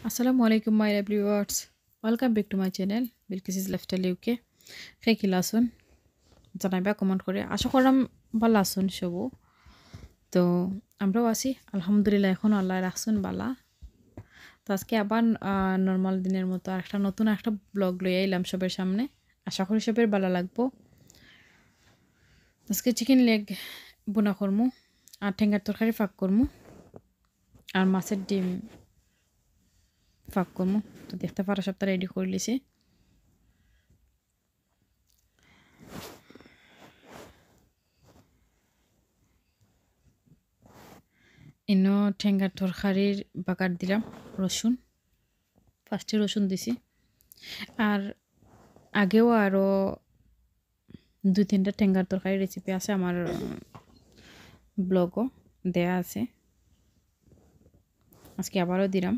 Assalamu alaikum my lovely viewers. Welcome back to my channel Bilkis Lifestyle UK. Khaiki lasun জানাইবা comment করে আশা করলাম ভালো আছেন সবু তো আমরাও আছি আলহামদুলিল্লাহ এখন আল্লাহ রাখছেন বালা তো আজকে আবার নর্মাল দিনের মতো একটা নতুন একটা ব্লগ লই আইলাম সবার সামনে আশা করি সবার ভালো লাগবো আজকে চিকেন লেগ বোনা করমু আর ঠেঙ্গার তরকারি ফাঁক করমু আর মাছের ডিম ফাঁক করমু তো দেখতে পারো সবটা রেডি করে লিছি ইনো ঠেঙ্গার তরকারির বাগার দিলাম রসুন ফার্স্টে রসুন দিছি আর আগেও আরও দুই তিনটা ঠেঙ্গার তরকারি রেসিপি আছে আমার ব্লগও দেয়া আছে আজকে আবারও দিলাম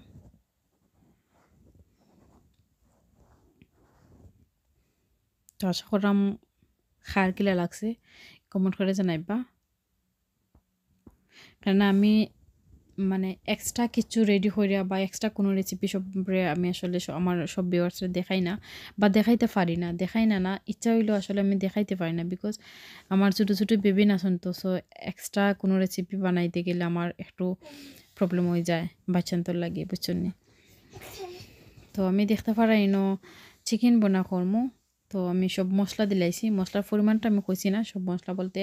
তো আশা করলাম খার কিলা লাগছে কমেন্ট করে জানাইবা কারণ আমি মানে এক্সট্রা কিছু রেডি করিয়া বা এক্সট্রা কোনো রেসিপি সবরে আমি আসলে আমার সব ভিউয়ার্সরা দেখাই না বা দেখাইতে পারি না দেখাই না ইচ্ছা হইলেও আসলে আমি দেখাইতে পারি না বিকজ আমার ছোটো ছোটো বেবি না শুনতো সো এক্সট্রা কোনো রেসিপি বানাইতে গেলে আমার একটু প্রবলেম হয়ে যায় বাচ্চান্তর লাগে বুঝছেন নি তো আমি দেখতে পারি চিকেন বোনা করমু তো আমি সব মশলা দিলাইছি মশলার পরিমাণটা আমি কইছি না সব মশলা বলতে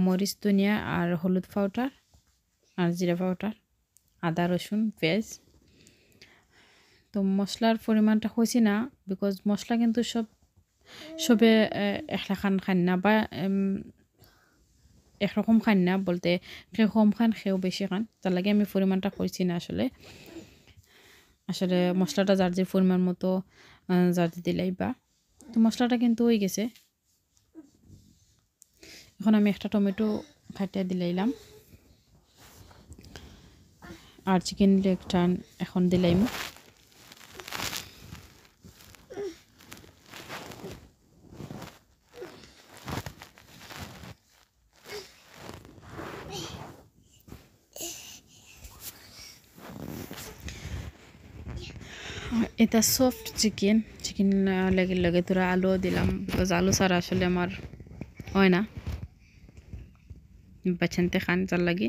মরিচ ধনিয়া আর হলুদ পাউডার আর জিরা পাউডার আদা রসুন পেঁয়াজ তো মশলার পরিমাণটা কইছি না বিকজ মশলা কিন্তু সবে একলা খান না বা একরকম খান না বলতে কেউ কম খান কেউ বেশি খান তার লাগে আমি পরিমাণটা কইছি না আসলে আসলে মশলাটা যার যে পরিমাণ মতো যার দিলাই বা তো মশলাটা কিন্তু হয়ে গেছে এখন আমি একটা টমেটো ফাটিয়ে দিলাইলাম আর চিকেন লেগটা এখন দিলাইম এটা সফট চিকেন লাগে তোরা আলু দিলাম বিকজ আলু ছাড়া আসলে আমার হয় না বাচ্চানতে খান যার লাগে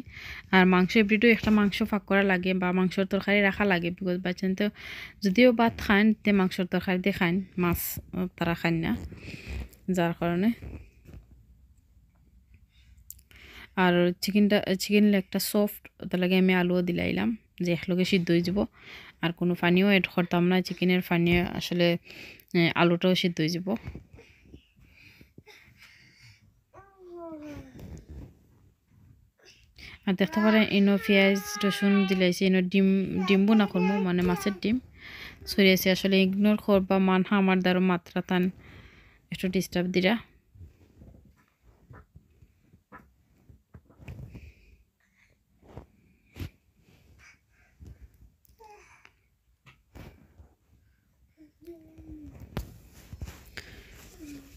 আর মাংস এভরিডে একটা মাংস ফাঁক করা লাগে বা মাংসর তরকারি রাখা লাগে বিকজ বাচ্চানতে যদিও ভাত খান তে মাংসর তরকারি দিয়ে খান মাছ তারা খান না যার কারণে আর চিকেন লেগটা সফট তার লাগে আমি আলুও দিলাইলাম যে একলগে সিদ্ধ হয়ে যাব আর কোনো পানিও এড করতাম না চিকেনের পানি আসলে আলুটাও সিদ্ধ হয়ে যাব আর দেখতে পারেন ইনো পেঁয়াজ রসুন দিলাইছি ইনো ডিম বোনা করবো মানে মাছের ডিম ছড়িয়েছে আসলে ইগনোর করবা মানহা আমার দ্বারা মাত্রা টান একটু ডিস্টার্ব দিরা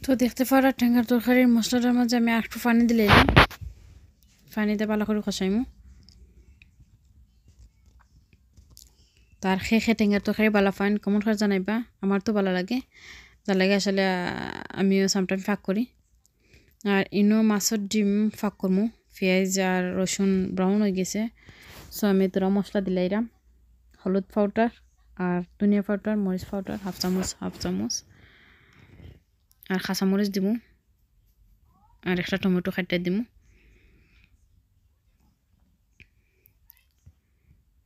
তো দেখতে পারা ঠেঙ্গার তরকারির মশলাটার মাঝে আমি একটু পানি দিলাম পানিতে ভালো করে কষাইমু তার খেয়ে টেঙ্গার তরকারি ভালো ফাইন কমন করে জানাইবা আমার তো ভালো লাগে যার লাগে আসলে আমিও সামটাইম ফাঁক করি আর ইনো মাছের ডিম ফাঁক করমু পেঁয়াজ আর রসুন ব্রাউন হয়ে গেছে সো আমি তোরা মশলা দিলাইরাম হলুদ পাউডার আর ধনিয়া পাউডার মরিচ পাউডার হাফ চামচ আর কাঁচামরিচ দিমু আর একটা টমেটো কাটিয়ে দিমু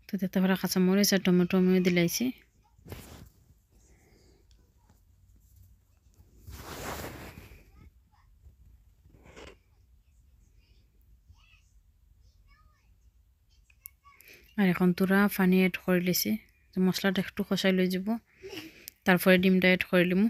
তো দেখতে পারা কাঁচামরিচ আর টমেটো আমিও দিলাইছি আর এখন তোরা পানি এড করে লিছি মশলাটা একটু কষাই লই যাব তারপরে ডিমটা এড করে লিমু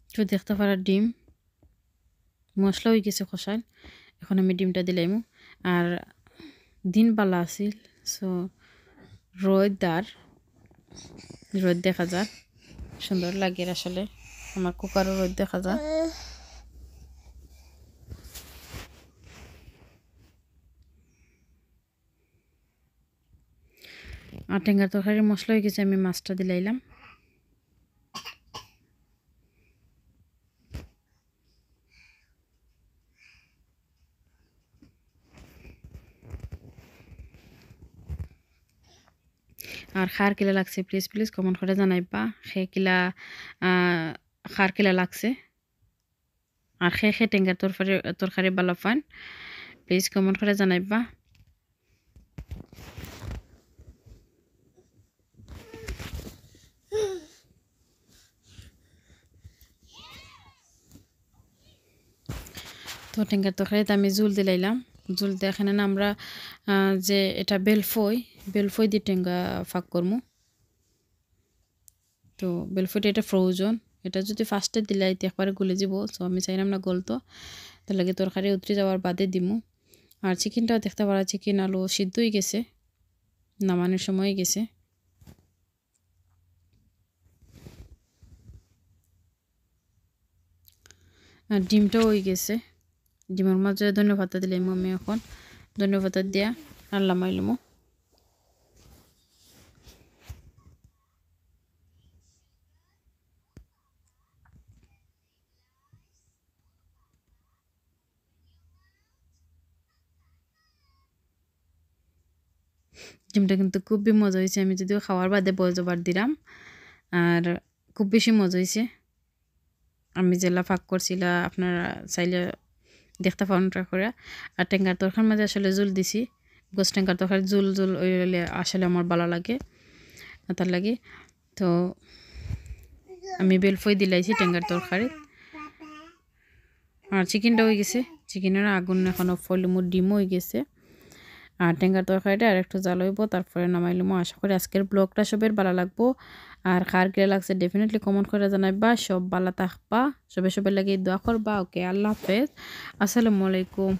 তো দেখতে পারা ডিম মশলা হয়ে গেছে কষাই এখন আমি ডিমটা দিলাইমু আর দিন বালা আছিল সো রোদ দেখা যায়, সুন্দর লাগে আসলে। আমার কুকারও রোদ দেখা যায়। আর টেঙ্গার তরকারির মশলা হয়ে গেছে, আমি মাছটা দিলাইলাম। আর খার কিলা লাগছে প্লিজ কমেন্ট করে জানাইবা, খে কিলা খার কিলা লাগছে, আর খে টেঙ্গার তরকারি ভালো পান, প্লিজ কমেন্ট করে জানাইবা। তো টেঙ্গার তরকারিতে আমি জুল দিলাইলাম। জুল দিয়ে এখানে না আমরা যে এটা বেলফই দিয়ে টেঙ্গা ফাঁক করবো। তো বেলফইটা এটা ফ্রোজন, এটা যদি ফার্স্টে দিলাইতে একবারে গলে যাব, সো আমি চাইলাম না গলতো, তার লাগে তরকারি উতরে যাওয়ার বাদে দিমু। আর চিকেনটাও দেখতে পারা, চিকেন আলু সিদ্ধ হয়ে গেছে, নামানোর সময় গেছে। আর ডিমটাও হয়ে গেছে, ডিমের মাঝে ধন্যবাদ দিলাম আমি। এখন ধন্যবাদ দিয়া আল্লাহ মাইলমো। ডিমটা কিন্তু খুবই মজা হয়েছে, আমি যদিও খাওয়ার বাদে বজবার দিলাম, আর খুব বেশি মজা হয়েছে। আমি জেলা ফাঁক করছিলাম, আপনারা চাইলে দেখতে পারেন ট্রাই করে। আর টেঙ্গার তরকার মাঝে আসলে জুল দিছি, গোস টেঙ্গার তরকারি জুল হইলে আসলে আমার ভালো লাগে, তার লাগে। তো আমি বেলফই দিলাইছি টেঙ্গার তরকারি। আর চিকেনটা হয়ে গেছে, চিকেনের আগুন এখন অফ হইলে মোর ডিমও হয়ে গেছে। আর টেঙ্গার তরকারিটা আর একটু জাল হইব, তারপরে নামাইলাম। আশা করি আজকের ব্লগটা সবের ভালো লাগবো। আর কার কে লাগছে ডেফিনেটলি কমেন্ট করে জানাইবা। সব ভালো থাকবা, সবে লাগে দোয়া করবা। ওকে, আল্লাহ হাফেজ, আসসালামু আলাইকুম।